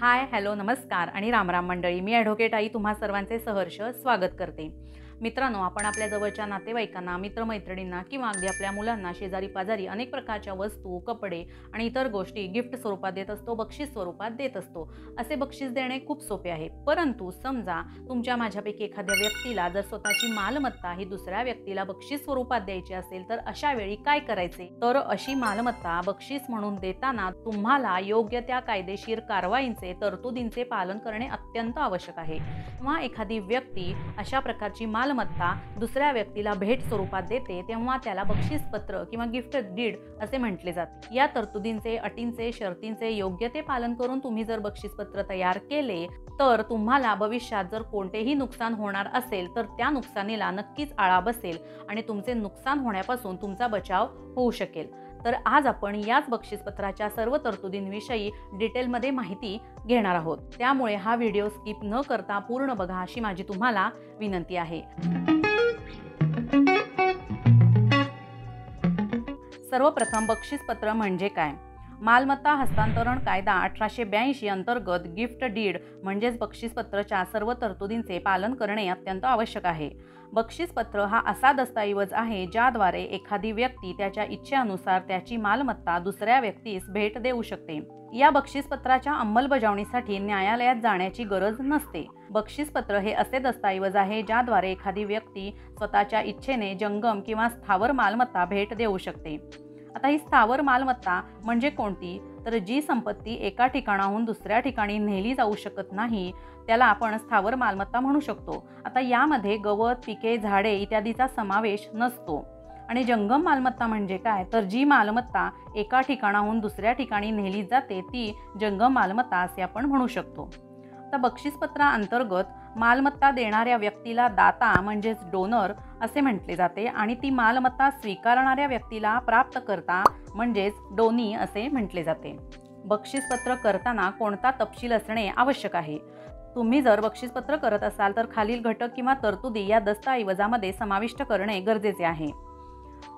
हाय, hello, नमस्कार आणि रामराम मंडळी. मी ॲडव्होकेट आई तुम्हा सर्वांचे सहर्ष स्वागत करते. मित्रांनो, आपण आपल्या जवळच्या नातेवाईकांना, मित्रमैत्रिणींना किंवा अगदी आपल्या मुलांना शेजारी-पाजारी अनेक प्रकारच्या वस्तू, कपडे आणि इतर गोष्टी गिफ्ट स्वरूपात देत असतो, बक्षीस स्वरूपात देत असतो. असे बक्षीस देणे खूप सोपे आहे. परंतु समजा तुमच्या माझ्यापैकी एखाद्या व्यक्तीला जर स्वतःची मालमत्ता ही दुसऱ्या व्यक्तीला बक्षीस स्वरूपात द्यायची असेल तर अशा वेळी काय करायचे? तर अशी मालमत्ता बक्षीस म्हणून देताना तुम्हाला योग्य त्या कायदेशीर कारवाईंचे, तरतुदींचे पालन करणे अत्यंत आवश्यक आहे. किंवा एखादी व्यक्ती अशा प्रकारची मालमत्ता दुसऱ्या व्यक्तीला भेट स्वरूपात देते तेव्हा त्याला बक्षीसपत्र किंवा गिफ्ट डीड असे म्हटले जाते. या तरतुदींचे, अटींचे, शर्तींचे योग्य ते पालन करून तुम्ही जर बक्षीसपत्र तयार केले तर तुम्हाला भविष्यात जर कोणतेही नुकसान होणार असेल तर त्या नुकसानीला नक्कीच आळा बसेल आणि तुमचे नुकसान होण्यापासून तुमचा बचाव होऊ शकेल. तर आज आपण याच बक्षीसपत्राच्या सर्व तरतुदींविषयी डिटेलमध्ये माहिती घेणार आहोत. त्यामुळे हा व्हिडिओ स्किप न करता पूर्ण बघा अशी माझी तुम्हाला विनंती आहे. सर्वप्रथम बक्षीसपत्र म्हणजे काय? मालमत्ता हस्तांतरण कायदा 1882 अंतर्गत गिफ्ट डीड म्हणजेच बक्षीसपत्राच्या सर्व तरतुदींचे पालन करणे अत्यंत आवश्यक आहे. बक्षीसपत्र हा असा दस्तऐवज आहे ज्याद्वारे एखादी व्यक्ती त्याच्या इच्छेनुसार त्याची मालमत्ता दुसऱ्या व्यक्तीस भेट देऊ शकते. या बक्षीसपत्राच्या अंमलबजावणीसाठी न्यायालयात जाण्याची गरज नसते. बक्षीसपत्र हे असे दस्तऐवज आहे ज्याद्वारे एखादी व्यक्ती स्वतःच्या इच्छेने जंगम किंवा स्थावर मालमत्ता भेट देऊ शकते. आता ही स्थावर मालमत्ता म्हणजे कोणती? तर जी संपत्ती एका ठिकाणाहून दुसऱ्या ठिकाणी नेली जाऊ शकत नाही त्याला आपण स्थावर मालमत्ता म्हणू शकतो. आता यामध्ये गवत, पिके, झाडे इत्यादीचा समावेश नसतो. आणि जंगम मालमत्ता म्हणजे काय? तर जी मालमत्ता एका ठिकाणाहून दुसऱ्या ठिकाणी नेली जाते ती जंगम मालमत्ता असे आपण म्हणू शकतो. आता बक्षीसपत्राअंतर्गत मालमत्ता देणाऱ्या व्यक्तीला दाता म्हणजेच डोनर असे म्हटले जाते आणि ती मालमत्ता स्वीकारणाऱ्या व्यक्तीला प्राप्तकर्ता म्हणजेच डोनी असे म्हटले जाते. बक्षीसपत्र करताना कोणता तपशील असणे आवश्यक आहे? तुम्ही जर बक्षीसपत्र करत असाल तर खालील घटक किंवा तरतुदी या दस्तऐवजामध्ये समाविष्ट करणे गरजेचे आहे.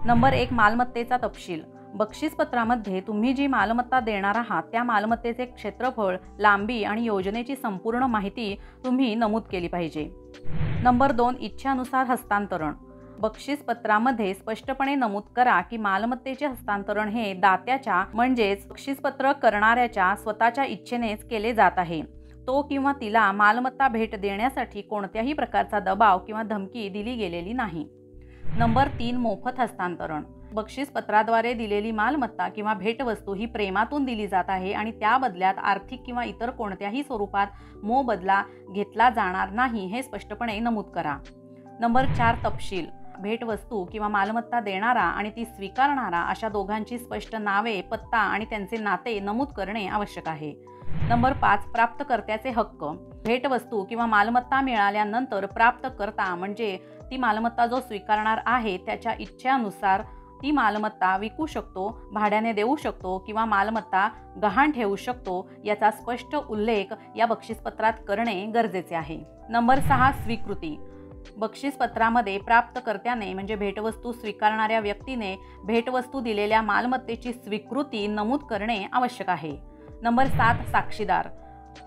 नंबर 1, मालमत्तेचा तपशील. बक्षीसपत्रामध्ये तुम्ही जी मालमत्ता देणार आहात त्या मालमत्तेचे क्षेत्रफळ, लांबी आणि योजनेची संपूर्ण माहिती तुम्ही नमूद केली पाहिजे. नंबर 2, इच्छेनुसार हस्तांतरण. बक्षीसपत्रामध्ये स्पष्टपणे नमूद करा की मालमत्तेचे हस्तांतरण हे दात्याच्या म्हणजेच बक्षीसपत्र करणाऱ्याच्या स्वतःच्या इच्छेनेच केले जात आहे. तो किंवा तिला मालमत्ता भेट देण्यासाठी कोणत्याही प्रकारचा दबाव किंवा धमकी दिली गेलेली नाही. नंबर 3, मोफत हस्तांतरण. बक्षीसपत्राद्वारे दिलेली मालमत्ता किंवा भेटवस्तू ही प्रेमातून दिली जात आहे आणि त्या बदल्यात आर्थिक किंवा इतर कोणत्याही स्वरूपात मोबदला घेतला जाणार नाही हे स्पष्टपणे नमूद करा. नंबर 4, तपशील. भेटवस्तू किंवा मालमत्ता देणारा आणि ती स्वीकारणारा अशा दोघांची स्पष्ट नावे, पत्ता आणि त्यांचे नाते नमूद करणे आवश्यक आहे. नंबर 5, प्राप्तकर्त्याचे हक्क. भेटवस्तू किंवा मालमत्ता मिळाल्यानंतर प्राप्तकर्ता म्हणजे ती मालमत्ता जो स्वीकारणार आहे त्याच्या इच्छेनुसार ती मालमत्ता विकू शकतो, भाड्याने देऊ शकतो किंवा मालमत्ता गहाण ठेवू शकतो याचा स्पष्ट उल्लेख या बक्षीसपत्रात करणे गरजेचे आहे. नंबर 6, स्वीकृती. बक्षीसपत्रामध्ये प्राप्तकर्त्याने म्हणजे भेटवस्तू स्वीकारणाऱ्या व्यक्तीने भेटवस्तू दिलेल्या मालमत्तेची स्वीकृती नमूद करणे आवश्यक आहे. नंबर 7, साक्षीदार.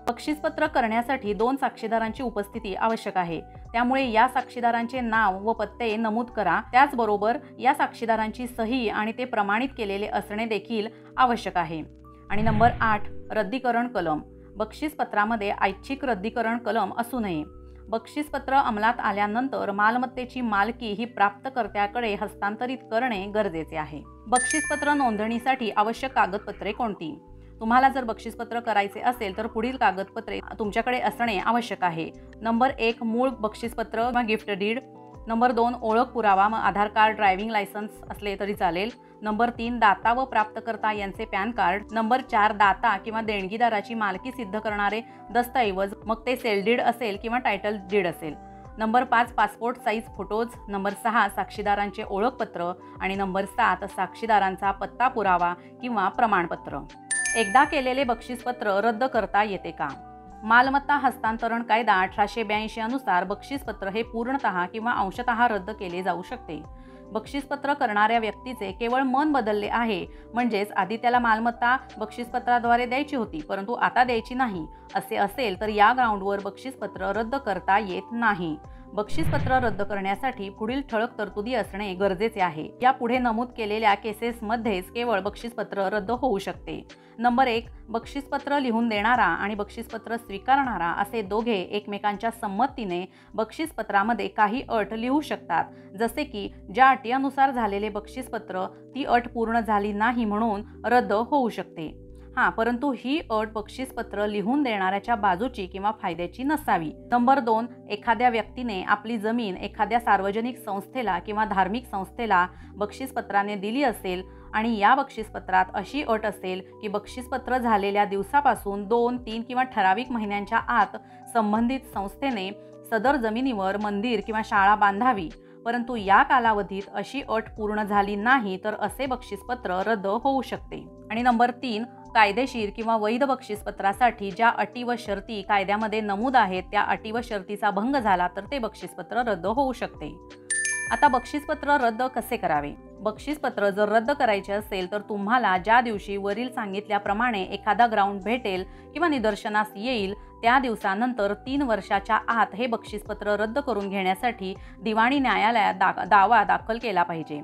बक्षीसपत्र करण्यासाठी 2 साक्षीदारांची उपस्थिती आवश्यक आहे. त्यामुळे या साक्षीदारांचे नाव व पत्ते नमूद करा. त्याचबरोबर या साक्षीदारांची सही आणि ते प्रमाणित केलेले असणे देखील आवश्यक आहे. आणि नंबर 8, रद्दीकरण कलम. बक्षीसपत्रामध्ये ऐच्छिक रद्दीकरण कलम असू नये. बक्षीसपत्र अंमलात आल्यानंतर मालमत्तेची मालकी ही प्राप्तकर्त्याकडे हस्तांतरित करणे गरजेचे आहे. बक्षीसपत्र नोंदणीसाठी आवश्यक कागदपत्रे कोणती? तुम्हाला जर बक्षीसपत्र करायचे असेल तर पुढील कागदपत्रे तुमच्याकडे असणे आवश्यक आहे. नंबर 1, मूळ बक्षीसपत्र किंवा गिफ्ट डीड. नंबर 2, ओळख पुरावा, मग आधार कार्ड, ड्रायव्हिंग लायसन्स असले तरी चालेल. नंबर 3, दाता व प्राप्तकर्ता यांचे पॅन कार्ड. नंबर 4, दाता किंवा देणगीदाराची मालकी सिद्ध करणारे दस्तऐवज, मग ते सेल डीड असेल किंवा टायटल डीड असेल. Number 5, passport size photos. Number 6, साक्षीदारांचे ओळखपत्र आणि नंबर 7, साक्षीदारांचा पत्ता पुरावा किंवा प्रमाणपत्र. एकदा केलेले बक्षीसपत्र रद्द करता येते का? मालमत्ता हस्तांतरण कायदा 1882 अनुसार बक्षीसपत्र हे पूर्णतः किंवा अंशतः रद्द केले जाऊ शकते. बक्षीसपत्र करणाऱ्या व्यक्तीचे केवळ मन बदलले आहे, म्हणजेच आधी त्याला मालमत्ता बक्षीसपत्राद्वारे द्यायची होती परंतु आता द्यायची नाही असे असेल तर या ग्राउंडवर बक्षीसपत्र रद्द करता येत नाही। बक्षीसपत्र रद्द करण्यासाठी पुढील ठळक तरतुदी असणे गरजेचे आहे। या पुढे नमूद केलेल्या केसेसमध्येच केवळ बक्षीसपत्र रद्द होऊ शकते। नंबर 1, बक्षीसपत्र लिहून देणारा आणि बक्षीसपत्र स्वीकारणारा असे दोघे एकमेकांच्या संमतीने बक्षीसपत्रामध्ये काही अट लिहू शकतात, जसे की ज्या अटीनुसार झालेले बक्षीसपत्र ती अट पूर्ण झाली नाही म्हणून रद्द होऊ शकते। परंतु ही अट बक्षीसपत्र लिहून देणाऱ्याच्या बाजूची किंवा फायद्याची नसावी। नंबर 2, एखाद्या व्यक्तीने आपली जमीन एखाद्या सार्वजनिक संस्थेला किंवा धार्मिक संस्थेला बक्षीसपत्राने दिली असेल आणि या बक्षीसपत्रात अशी अट असेल की बक्षीसपत्र झालेल्या दिवसापासून 2, 3 किंवा ठराविक महिन्यांच्या आत संबंधित संस्थेने सदर जमिनीवर मंदिर किंवा शाळा बांधावी, परंतु या कालावधीत अशी अट पूर्ण झाली नाही तर असे बक्षीसपत्र रद्द होऊ शकते। आणि नंबर 3, कायदेशीर किंवा वैध बक्षीसपत्रासाठी ज्या अटी व शर्ती कायद्यामध्ये नमूद आहेत त्या अटी व शर्तीचा भंग झाला तर ते बक्षीसपत्र रद्द होऊ शकते। आता बक्षीसपत्र रद्द कसे करावे? बक्षीसपत्र जर रद्द करायचे असेल तर तुम्हाला ज्या दिवशी वरील सांगितल्याप्रमाणे एखादा ग्राउंड भेटेल किंवा निदर्शनास येईल त्या दिवसानंतर 3 वर्षाच्या आत हे बक्षीसपत्र रद्द करून घेण्यासाठी दिवाणी न्यायालयात दावा दाखल केला पाहिजे।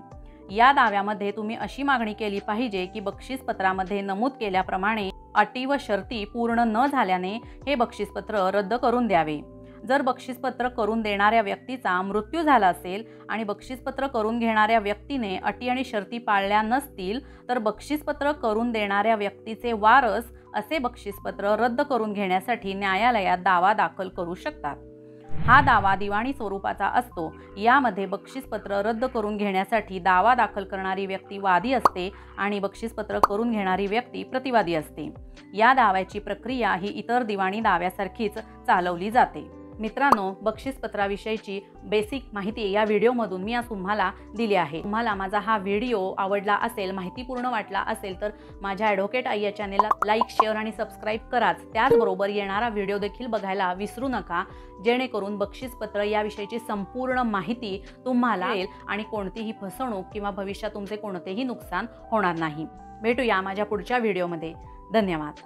या दाव्यामध्ये तुम्ही अशी मागणी केली पाहिजे की बक्षीसपत्रामध्ये नमूद केल्याप्रमाणे अटी व शर्ती पूर्ण न झाल्याने हे बक्षीसपत्र रद्द करून द्यावे। जर बक्षीसपत्र करून देणाऱ्या व्यक्तीचा मृत्यू झाला असेल आणि बक्षीसपत्र करून घेणाऱ्या व्यक्तीने अटी आणि शर्ती पाळल्या नसतील तर बक्षीसपत्र करून देणाऱ्या व्यक्तीचे वारस असे बक्षीसपत्र रद्द करून घेण्यासाठी न्यायालयात दावा दाखल करू शकतात। हा दावा दिवाणी स्वरूपाचा असतो। यामध्ये बक्षीसपत्र रद्द करून घेण्यासाठी दावा दाखल करणारी व्यक्ती वादी असते आणि बक्षीसपत्र करून घेणारी व्यक्ती प्रतिवादी असते। या दाव्याची प्रक्रिया ही इतर दिवाणी दाव्यासारखीच चालवली जाते। मित्रांनो, बक्षीसपत्राविषयीची बेसिक माहिती या व्हिडिओमधून मी आज तुम्हाला दिली आहे। तुम्हाला माझा हा व्हिडिओ आवडला असेल, माहितीपूर्ण वाटला असेल तर माझ्या ॲडव्होकेट आई या चॅनेलला लाईक, शेअर आणि सबस्क्राईब कराच। त्याचबरोबर येणारा व्हिडिओ देखील बघायला विसरू नका, जेणेकरून बक्षीसपत्र याविषयीची संपूर्ण माहिती तुम्हाला मिळेल आणि कोणतीही फसवणूक किंवा भविष्यात तुमचे कोणतेही नुकसान होणार नाही। भेटूया माझ्या पुढच्या व्हिडिओमध्ये। धन्यवाद।